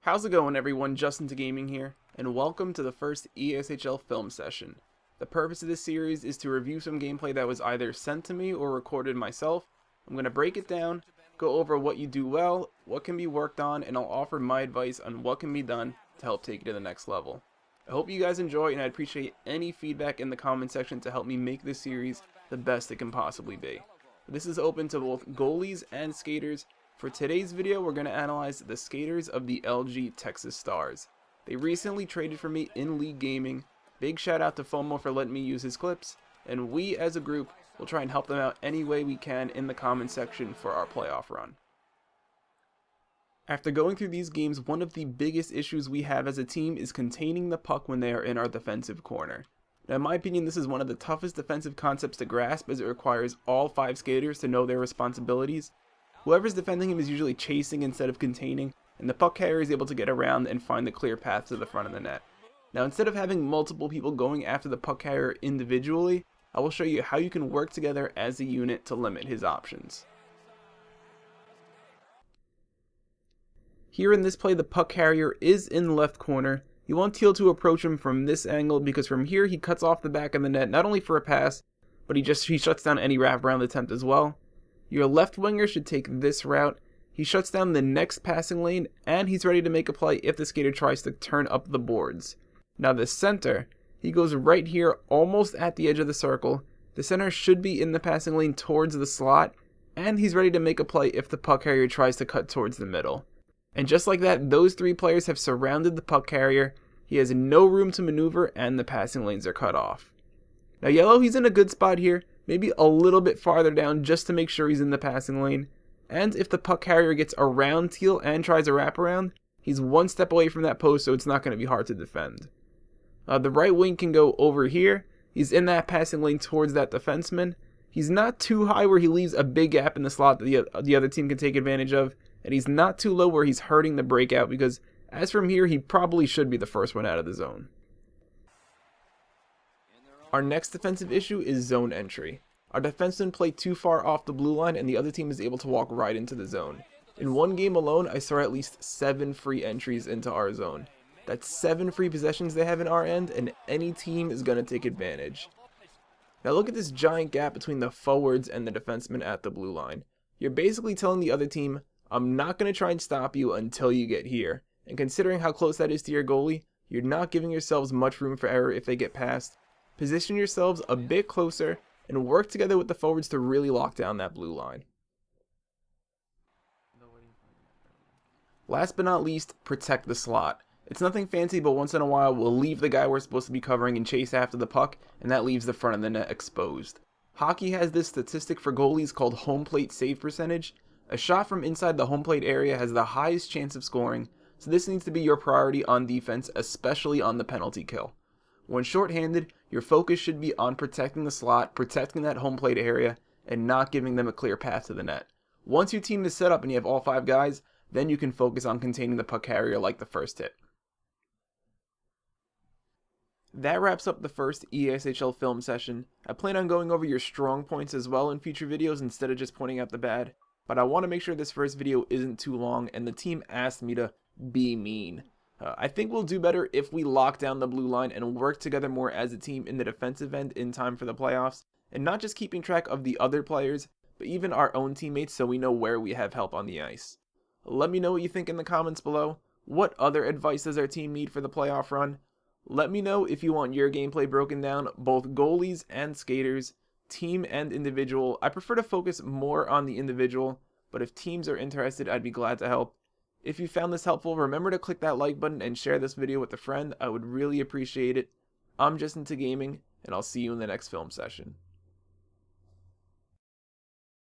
How's it going, everyone? Justin to Gaming here, and welcome to the first EASHL film session. The purpose of this series is to review some gameplay that was either sent to me or recorded myself. I'm going to break it down, go over what you do well, what can be worked on, and I'll offer my advice on what can be done to help take it to the next level. I hope you guys enjoy, and I'd appreciate any feedback in the comment section to help me make this series the best it can possibly be. This is open to both goalies and skaters. For today's video, we're going to analyze the skaters of the LG Texas Stars. They recently traded for me in League Gaming. Big shout out to FOMO for letting me use his clips, and we as a group will try and help them out any way we can in the comment section for our playoff run. After going through these games, one of the biggest issues we have as a team is containing the puck when they are in our defensive corner. Now, in my opinion, this is one of the toughest defensive concepts to grasp, as it requires all 5 skaters to know their responsibilities. Whoever's defending him is usually chasing instead of containing, and the puck carrier is able to get around and find the clear path to the front of the net. Now, instead of having multiple people going after the puck carrier individually, I will show you how you can work together as a unit to limit his options. Here in this play, the puck carrier is in the left corner. You want Teal to approach him from this angle because from here he cuts off the back of the net, not only for a pass, but he shuts down any wraparound attempt as well. Your left winger should take this route. He shuts down the next passing lane, and he's ready to make a play if the skater tries to turn up the boards. Now the center, he goes right here almost at the edge of the circle. The center should be in the passing lane towards the slot, and he's ready to make a play if the puck carrier tries to cut towards the middle. And just like that, those 3 players have surrounded the puck carrier. He has no room to maneuver, and the passing lanes are cut off. Now yellow, he's in a good spot here, maybe a little bit farther down just to make sure he's in the passing lane. And if the puck carrier gets around Teal and tries a wraparound, he's 1 step away from that post, so it's not going to be hard to defend. The right wing can go over here. He's in that passing lane towards that defenseman. He's not too high where he leaves a big gap in the slot that the other team can take advantage of. And he's not too low where he's hurting the breakout, because as from here, he probably should be the first one out of the zone. Our next defensive issue is zone entry. Our defensemen play too far off the blue line, and the other team is able to walk right into the zone. In one game alone, I saw at least 7 free entries into our zone. That's 7 free possessions they have in our end, and any team is going to take advantage. Now look at this giant gap between the forwards and the defensemen at the blue line. You're basically telling the other team, I'm not going to try and stop you until you get here. And considering how close that is to your goalie, you're not giving yourselves much room for error if they get past. Position yourselves a bit closer and work together with the forwards to really lock down that blue line. Last but not least, protect the slot. It's nothing fancy, but once in a while we'll leave the guy we're supposed to be covering and chase after the puck, and that leaves the front of the net exposed. Hockey has this statistic for goalies called home plate save percentage. A shot from inside the home plate area has the highest chance of scoring, so this needs to be your priority on defense, especially on the penalty kill. When shorthanded, your focus should be on protecting the slot, protecting that home plate area, and not giving them a clear path to the net. Once your team is set up and you have all 5 guys, then you can focus on containing the puck carrier like the first hit. That wraps up the first EASHL film session. I plan on going over your strong points as well in future videos instead of just pointing out the bad. But I want to make sure this first video isn't too long, and the team asked me to be mean. I think we'll do better if we lock down the blue line and work together more as a team in the defensive end in time for the playoffs, and not just keeping track of the other players, but even our own teammates so we know where we have help on the ice. Let me know what you think in the comments below. What other advice does our team need for the playoff run? Let me know if you want your gameplay broken down, both goalies and skaters, team and individual. I prefer to focus more on the individual, but if teams are interested, I'd be glad to help. If you found this helpful, remember to click that like button and share this video with a friend. I would really appreciate it. I'm Justin to Gaming, and I'll see you in the next film session.